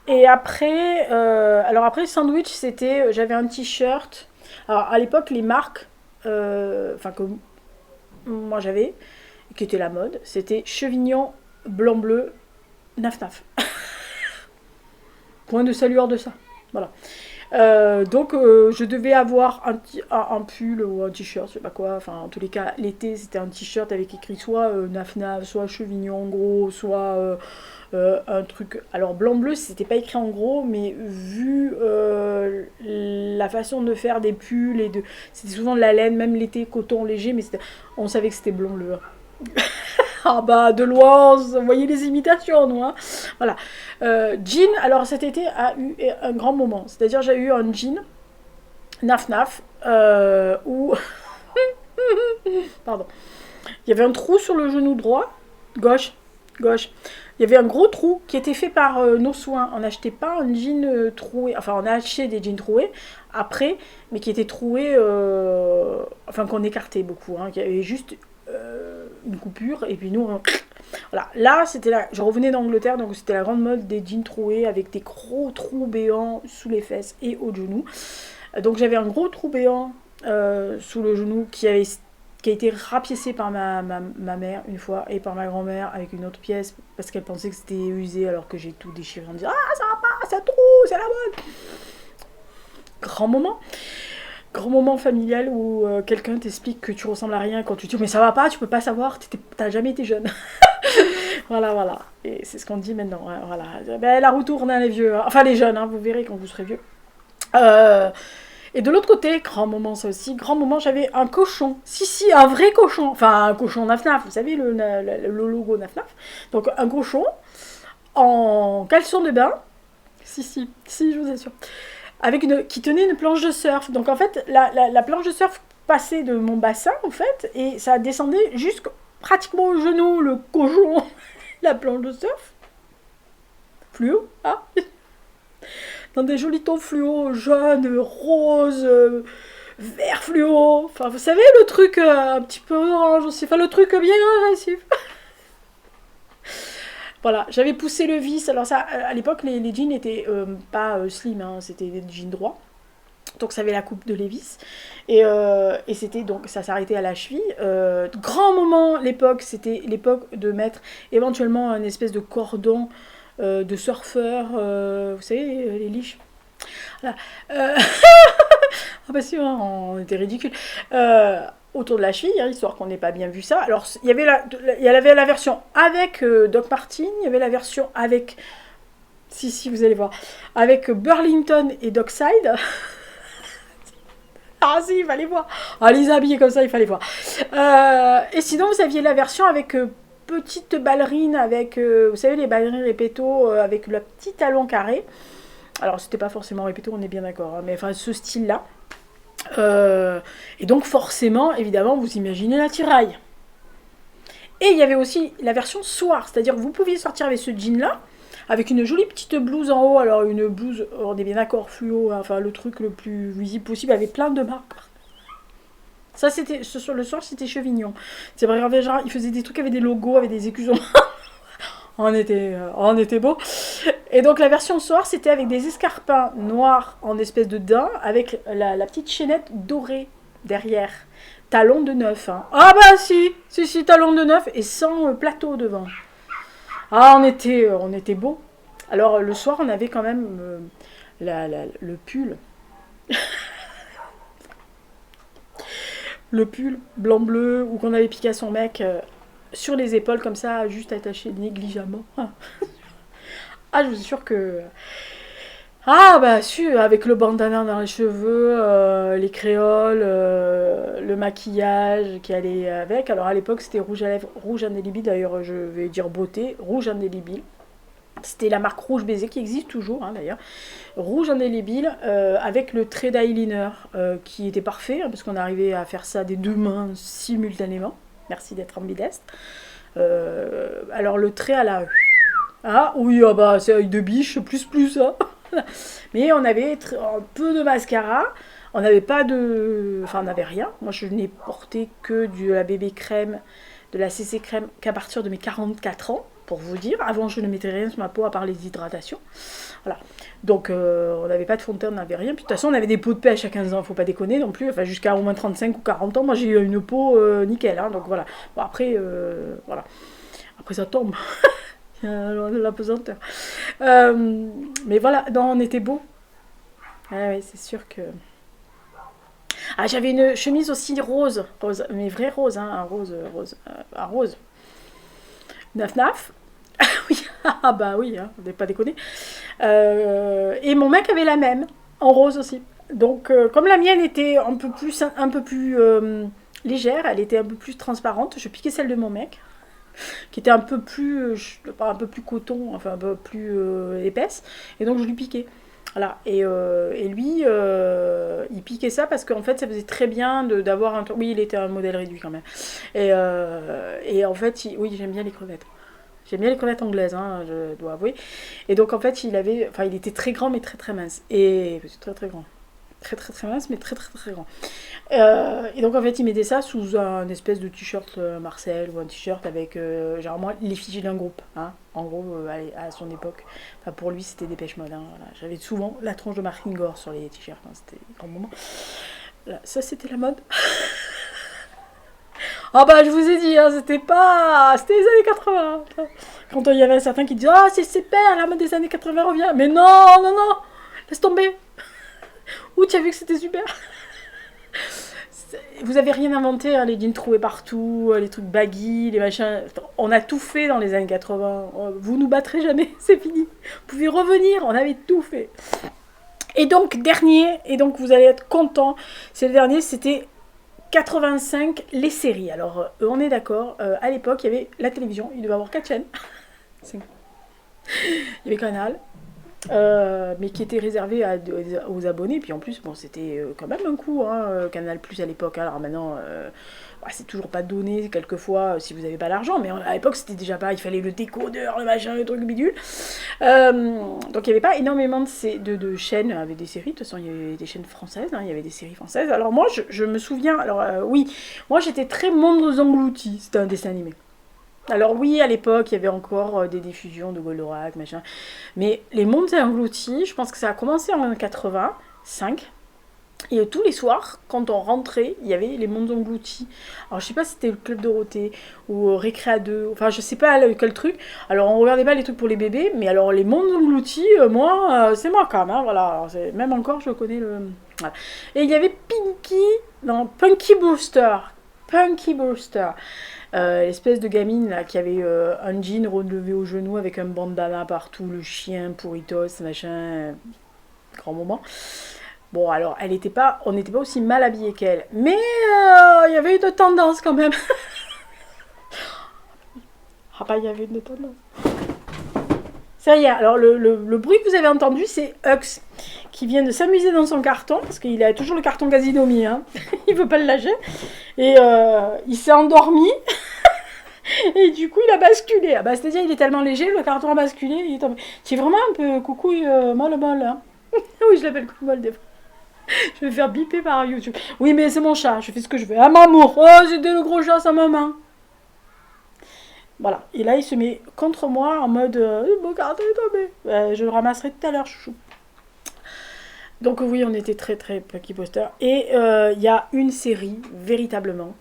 Et après, alors après sandwich, c'était, j'avais un t-shirt. Alors à l'époque, les marques, enfin que moi j'avais, qui était la mode, c'était Chevignon, blanc-bleu, naf-naf. Point de salueur de ça. Voilà. Donc je devais avoir un pull ou un t-shirt, je sais pas quoi, enfin en tous les cas l'été c'était un t-shirt avec écrit soit naf-naf, soit chevignon en gros, soit un truc, alors blanc-bleu c'était pas écrit en gros, mais vu la façon de faire des pulls c'était souvent de la laine, même l'été coton léger, mais on savait que c'était blanc-bleu. Ah bah de loin, vous voyez les imitations, nous. Hein. Voilà. Jean, alors cet été a eu un grand moment. C'est-à-dire j'ai eu un jean naf-naf où... Pardon. Il y avait un trou sur le genou droit, gauche. Il y avait un gros trou qui était fait par nos soins. On n'achetait pas un jean troué, enfin on a acheté des jeans troués après, mais qui étaient troués, enfin qu'on écartait beaucoup, hein, qui avait juste une coupure, et puis nous, voilà. Là, c'était là, je revenais d'Angleterre, donc c'était la grande mode des jeans troués avec des gros trous béants sous les fesses et au genou. Donc j'avais un gros trou béant sous le genou qui a été rapiécé par ma mère une fois et par ma grand-mère avec une autre pièce parce qu'elle pensait que c'était usé alors que j'ai tout déchiré en disant ah ça va pas, c'est un trou, c'est la mode. Grand moment familial où quelqu'un t'explique que tu ressembles à rien quand tu dis mais ça va pas, tu peux pas savoir, t'as jamais été jeune. Voilà. Et c'est ce qu'on dit maintenant. Voilà. Ben, la roue tourne, hein, les vieux. Hein. Enfin, les jeunes, hein, vous verrez quand vous serez vieux. Et de l'autre côté, grand moment ça aussi, grand moment, j'avais un cochon. Si, un vrai cochon. Enfin, un cochon naf-naf, vous savez, le logo naf-naf. Donc, un cochon en caleçon de bain. Si, je vous assure. Qui tenait une planche de surf. Donc, en fait, la planche de surf passait de mon bassin, en fait, et ça descendait jusqu'à pratiquement au genou, le cochon, la planche de surf. Fluo, hein, dans des jolis tons fluo, jaune, rose, vert fluo. Enfin, vous savez, le truc un petit peu orange aussi. Enfin, le truc bien agressif. Voilà, j'avais poussé le vis. Alors ça, à l'époque, les jeans n'étaient pas slim, hein, c'était des jeans droits. Donc ça avait la coupe de Levi's. Et c'était donc, ça s'arrêtait à la cheville. Grand moment, l'époque, c'était l'époque de mettre éventuellement une espèce de cordon de surfeur, vous savez, les liches. Voilà. Ah bah si, hein, on était ridicule. Autour de la cheville, hein, histoire qu'on n'ait pas bien vu ça. Alors, il y avait la version avec Doc Martin, il y avait la version avec... Si, vous allez voir. Avec Burlington et Dockside. Ah si, il fallait voir. Ah, les habiller comme ça, il fallait voir. Et sinon, vous aviez la version avec petite ballerine, avec, vous savez, les ballerines répéto, avec le petit talon carré. Alors, c'était pas forcément répéto, on est bien d'accord, hein, mais enfin, ce style-là. Et donc, forcément, évidemment, vous imaginez la tiraille. Et il y avait aussi la version soir, c'est-à-dire que vous pouviez sortir avec ce jean-là, avec une jolie petite blouse en haut, alors une blouse, on est bien d'accord, fluo, hein, enfin le truc le plus visible possible, avec plein de marques. Ça, c'était sur le soir, c'était Chevignon. C'est vrai, genre, il faisait des trucs avec des logos, avec des écusons. On était beau. Et donc la version soir, c'était avec des escarpins noirs en espèce de daim, avec la petite chaînette dorée derrière. Talon de neuf. Hein. Ah bah si, talon de neuf et sans plateau devant. Ah, on était beau. Alors le soir, on avait quand même le pull. Le pull blanc-bleu, ou qu'on avait piqué à son mec sur les épaules, comme ça, juste attaché négligemment. Ah, je vous assure que... Ah, bah, avec le bandana dans les cheveux, les créoles, le maquillage qui allait avec. Alors, à l'époque, c'était rouge à lèvres, rouge indélébile, d'ailleurs, je vais dire beauté, rouge indélébile. C'était la marque Rouge Baiser, qui existe toujours, hein, d'ailleurs. Rouge indélébile, avec le trait d'eyeliner, qui était parfait, hein, parce qu'on arrivait à faire ça des deux mains simultanément. Merci d'être ambidestre. Alors, le trait à la... Ah oui, ah bah c'est œil de biche, plus, hein. Mais on avait un peu de mascara, on n'avait pas de... Enfin, on n'avait rien. Moi, je n'ai porté que de la bébé crème, de la CC crème qu'à partir de mes 44 ans, pour vous dire. Avant, je ne mettais rien sur ma peau à part les hydratations. Voilà. Donc, on n'avait pas de fond de teint, on n'avait rien. Puis, de toute façon, on avait des peaux de pêche à 15 ans, faut pas déconner non plus. Enfin, jusqu'à au moins 35 ou 40 ans, moi, j'ai eu une peau nickel. Hein, donc, voilà. Bon, après, voilà. Après, ça tombe. La pesanteur. Mais voilà, non, on était beau. Ah oui, c'est sûr que... Ah, j'avais une chemise aussi rose, mais vrai rose, hein, un rose. Naf. Oui, ah bah oui, hein, on n'est pas déconné. Et mon mec avait la même, en rose aussi. Donc, comme la mienne était un peu plus légère, elle était un peu plus transparente, je piquais celle de mon mec, qui était un peu plus coton, enfin un peu plus épaisse, et donc je lui piquais. Voilà, et lui, il piquait ça parce qu'en fait, ça faisait très bien d'avoir un... Oui, il était un modèle réduit quand même. Et en fait, oui, j'aime bien les crevettes. J'aime bien les crevettes anglaises, hein, je dois avouer. Et donc, en fait, il était très grand, mais très très mince. Et très très grand. Très mince, mais très grand. Et donc en fait il mettait ça sous un espèce de t-shirt Marcel ou un t-shirt avec généralement l'effigie d'un groupe, hein, en gros à son époque. Enfin, pour lui c'était Dépêche Mode, hein, voilà. J'avais souvent la tronche de Martin Gore sur les t-shirts, hein, c'était un moment. Voilà, ça c'était la mode. Ah bah je vous ai dit, hein, c'était les années 80. Quand il y avait certains qui disaient ah c'est super, la mode des années 80 revient. Mais non, laisse tomber. Ouh, tu as vu que c'était super. Vous avez rien inventé, hein, les jeans troués partout, les trucs baggy, les machins. On a tout fait dans les années 80. Vous nous battrez jamais, c'est fini. Vous pouvez revenir, on avait tout fait. Et donc, vous allez être contents, c'est le dernier, c'était 85, les séries. Alors, on est d'accord, à l'époque, il y avait la télévision, il devait y avoir 4 chaînes. Il y avait Canal. Mais qui était réservé aux abonnés, puis en plus bon c'était quand même un coup, hein, Canal Plus à l'époque, hein. Alors maintenant c'est toujours pas donné quelquefois si vous n'avez pas l'argent, mais à l'époque c'était déjà pas, il fallait le décodeur, le machin, le truc bidule, donc il n'y avait pas énormément de chaînes avec des séries. De toute façon il y avait des chaînes françaises, hein, il y avait des séries françaises. Alors moi je me souviens, alors oui, moi j'étais très Mondes Engloutis, c'était un dessin animé. Alors oui, à l'époque, il y avait encore des diffusions de Goldorak, machin. Mais les Mondes Engloutis, je pense que ça a commencé en 85. Et tous les soirs, quand on rentrait, il y avait les Mondes Engloutis. Alors je sais pas si c'était le Club Dorothée ou Récréa 2, enfin je sais pas quel truc. Alors on regardait pas les trucs pour les bébés, mais alors les Mondes Engloutis, moi, c'est moi quand même, hein, voilà. Alors, même encore, je connais le... Voilà. Et il y avait Punky Brewster. L'espèce de gamine là, qui avait un jean relevé au genou avec un bandana partout, le chien, pourritos, machin, grand moment. Bon, alors, on n'était pas aussi mal habillés qu'elle, mais il y avait une tendance quand même. Ah bah, il y avait une tendance. Ça y est, alors le bruit que vous avez entendu, c'est Hux, qui vient de s'amuser dans son carton, parce qu'il a toujours le carton Casinomi, hein. Il veut pas le lâcher, et il s'est endormi, et du coup il a basculé. Ah bah, c'est-à-dire il est tellement léger, le carton a basculé, il est tombé. C'est vraiment un peu coucouille molle, hein. Oui, je l'appelle coucou molle des fois. Je vais me faire biper par YouTube. Oui, mais c'est mon chat, je fais ce que je veux. Ah, maman, oh, c'était le gros chat, sa maman. Voilà. Et là, il se met contre moi en mode regardez, Tomé. Je le ramasserai tout à l'heure, chouchou. Donc, oui, on était très, très Plucky Poster. Et il y a une série, véritablement.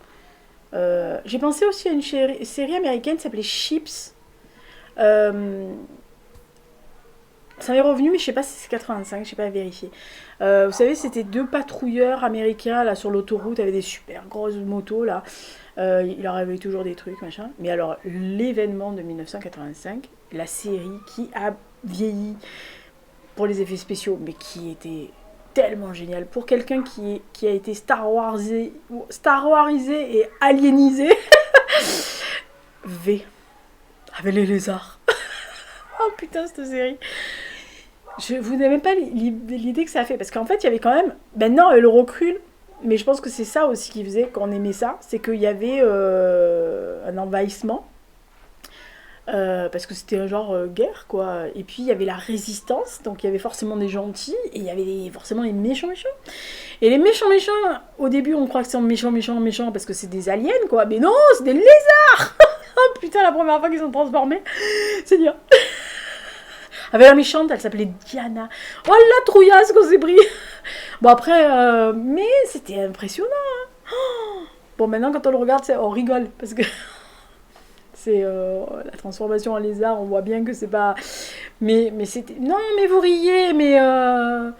J'ai pensé aussi à une série américaine qui s'appelait Chips. Ça m'est revenu, mais je sais pas si c'est 85, je sais pas vérifier. Vous savez, c'était deux patrouilleurs américains là sur l'autoroute avec des super grosses motos là. Il leur avait toujours des trucs, machin. Mais alors, l'événement de 1985, la série qui a vieilli pour les effets spéciaux, mais qui était tellement génial. Pour quelqu'un qui a été Star Warisé et alienisé, V, avec les lézards. Oh putain, cette série. Vous n'aimez pas l'idée que ça a fait. Parce qu'en fait, il y avait quand même... Maintenant, elle recule. Mais je pense que c'est ça aussi qui faisait qu'on aimait ça. C'est qu'il y avait un envahissement. Parce que c'était un genre guerre, quoi. Et puis, il y avait la résistance. Donc, il y avait forcément des gentils. Et il y avait forcément les méchants. Et les méchants, au début, on croit que c'est méchants. Parce que c'est des aliens, quoi. Mais non, c'est des lézards. Oh putain, la première fois qu'ils sont transformés. Seigneur. Avec la méchante, elle s'appelait Diana. Oh la trouillasse qu'on s'est pris. Bon après, mais c'était impressionnant. Hein. Oh. Bon maintenant quand on le regarde, on rigole parce que c'est la transformation en lézard. On voit bien que c'est pas. Mais c'était. Non mais vous riez, mais hein,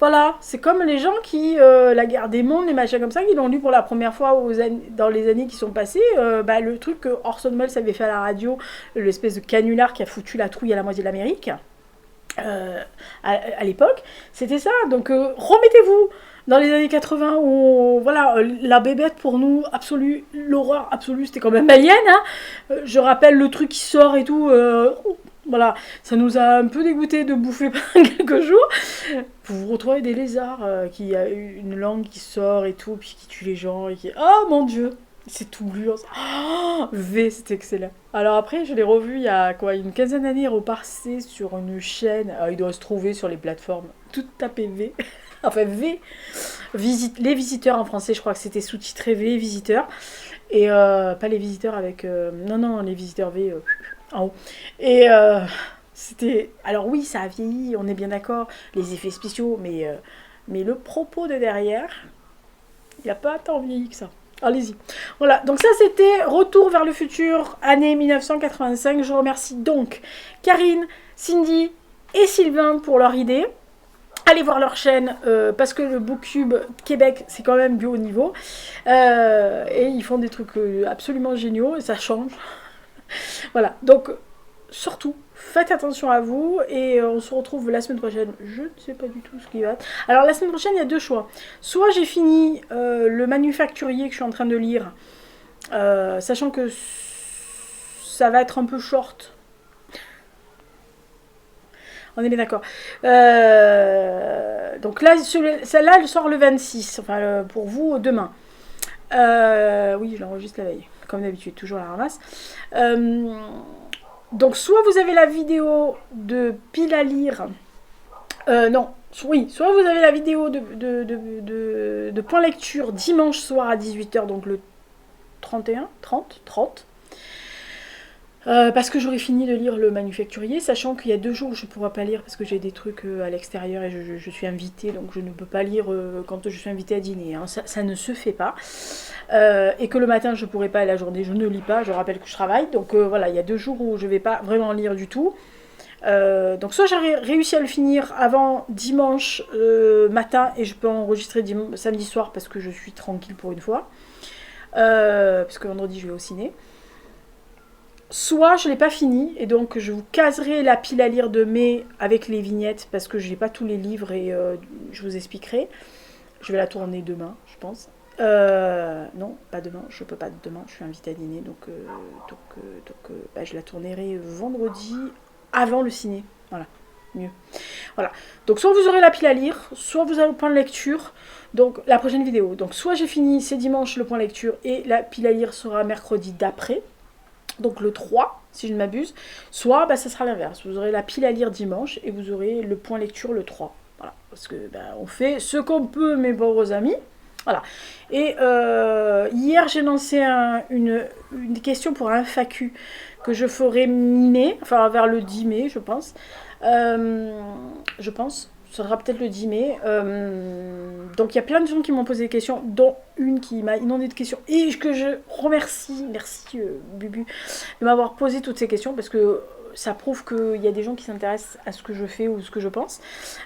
voilà, c'est comme les gens qui, la guerre des mondes, les machins comme ça, qui l'ont lu pour la première fois dans les années qui sont passées, le truc que Orson Welles avait fait à la radio, l'espèce de canular qui a foutu la trouille à la moitié de l'Amérique, à l'époque, c'était ça. Donc remettez-vous dans les années 80 où, voilà, la bébête pour nous, absolue, l'horreur absolue, c'était quand même Alien, hein. Je rappelle le truc qui sort et tout, voilà, ça nous a un peu dégoûté de bouffer pendant quelques jours. Vous vous retrouvez des lézards qui a une langue qui sort et tout, puis qui tue les gens, et qui... Oh mon dieu, c'est tout dur. Oh, V, c'était excellent. Alors après, je l'ai revu il y a quoi, une quinzaine d'années, repassé sur une chaîne. Il doit se trouver sur les plateformes. Tout tapé V. Enfin, V. Les visiteurs en français, je crois que c'était sous-titré V, visiteurs. Et pas les visiteurs avec... Non, les visiteurs V... en haut. Et c'était... Alors oui, ça a vieilli, on est bien d'accord, les effets spéciaux, mais le propos de derrière, il n'a pas tant vieilli que ça. Allez-y. Voilà, donc ça c'était Retour vers le futur, année 1985. Je remercie donc Karine, Cindy et Sylvain pour leur idée. Allez voir leur chaîne, parce que le BookTube Québec, c'est quand même du haut niveau. Et ils font des trucs absolument géniaux, et ça change. Voilà, donc surtout, faites attention à vous et on se retrouve la semaine prochaine. Je ne sais pas du tout ce qui va être. Alors la semaine prochaine, il y a deux choix. Soit j'ai fini le manufacturier que je suis en train de lire, sachant que ça va être un peu short. On est bien d'accord. Donc là, celle-là, elle sort le 26. Enfin, pour vous, demain. Oui, je l'enregistre la veille. Comme d'habitude, toujours la ramasse. Donc, soit vous avez la vidéo de pile à lire. Soit vous avez la vidéo de point lecture dimanche soir à 18h, donc le 30. Parce que j'aurais fini de lire le manufacturier, sachant qu'il y a 2 jours où je ne pourrai pas lire parce que j'ai des trucs à l'extérieur et je suis invitée, donc je ne peux pas lire quand je suis invitée à dîner. Hein. Ça ne se fait pas. Et que le matin je ne pourrai pas et la journée je ne lis pas, je rappelle que je travaille. Donc voilà, il y a 2 jours où je ne vais pas vraiment lire du tout. Donc soit j'ai réussi à le finir avant dimanche matin et je peux enregistrer samedi soir parce que je suis tranquille pour une fois. Parce que vendredi je vais au ciné. Soit je ne l'ai pas fini, et donc je vous caserai la pile à lire de mai avec les vignettes, parce que je n'ai pas tous les livres, et je vous expliquerai. Je vais la tourner demain, je pense. Non, pas demain, je peux pas demain, je suis invitée à dîner, donc je la tournerai vendredi avant le ciné. Voilà, mieux. Voilà, donc soit vous aurez la pile à lire, soit vous avez le point de lecture, donc la prochaine vidéo. Donc soit j'ai fini, c'est dimanche le point de lecture, et la pile à lire sera mercredi d'après. Donc le 3, si je ne m'abuse, soit ça sera l'inverse. Vous aurez la pile à lire dimanche et vous aurez le point lecture le 3. Voilà. parce que on fait ce qu'on peut, mes pauvres amis. Voilà. Et hier, j'ai lancé une question pour un FAQ que je ferai mi-mai, enfin vers le 10 mai, je pense. Je pense. Ça sera peut-être le 10 mai. Donc il y a plein de gens qui m'ont posé des questions, dont une qui m'a inondé de questions. Et que je remercie, merci Bubu, de m'avoir posé toutes ces questions parce que ça prouve qu'il y a des gens qui s'intéressent à ce que je fais ou ce que je pense.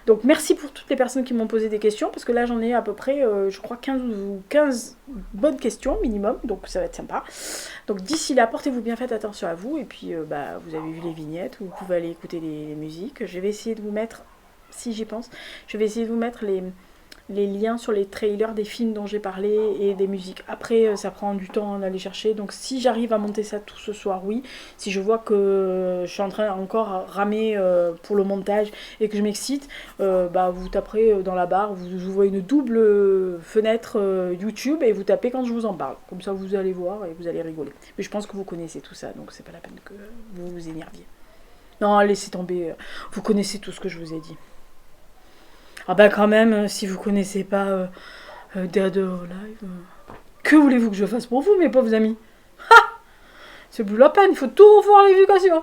Donc merci pour toutes les personnes qui m'ont posé des questions, parce que là j'en ai à peu près, je crois, 15 bonnes questions minimum, donc ça va être sympa. Donc d'ici là, portez-vous bien, faites attention à vous, et puis vous avez vu les vignettes, vous pouvez aller écouter les musiques. Je vais essayer de vous mettre, si j'y pense, je vais essayer de vous mettre les liens sur les trailers des films dont j'ai parlé et des musiques. Après, ça prend du temps d'aller chercher. Donc si j'arrive à monter ça tout ce soir, oui. Si je vois que je suis en train encore ramer pour le montage et que je m'excite, vous taperez dans la barre, vous voyez une double fenêtre YouTube et vous tapez quand je vous en parle. Comme ça, vous allez voir et vous allez rigoler. Mais je pense que vous connaissez tout ça, donc c'est pas la peine que vous vous énerviez. Non, laissez tomber. Vous connaissez tout ce que je vous ai dit. Ah bah quand même, si vous connaissez pas Dead or Alive, que voulez-vous que je fasse pour vous, mes pauvres amis? C'est plus la peine, il faut tout revoir l'éducation.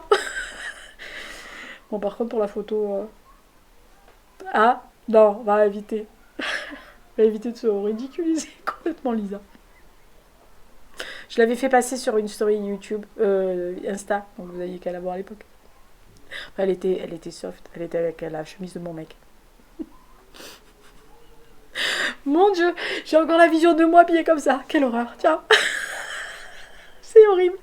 Bon, par contre, pour la photo... Ah, non, on va éviter. On va éviter de se ridiculiser complètement, Lisa. Je l'avais fait passer sur une story YouTube, Insta, donc vous aviez qu'à la voir à l'époque. Enfin, elle était soft, elle était avec la chemise de mon mec. Mon Dieu, j'ai encore la vision de moi habillée comme ça. Quelle horreur, tiens. C'est horrible.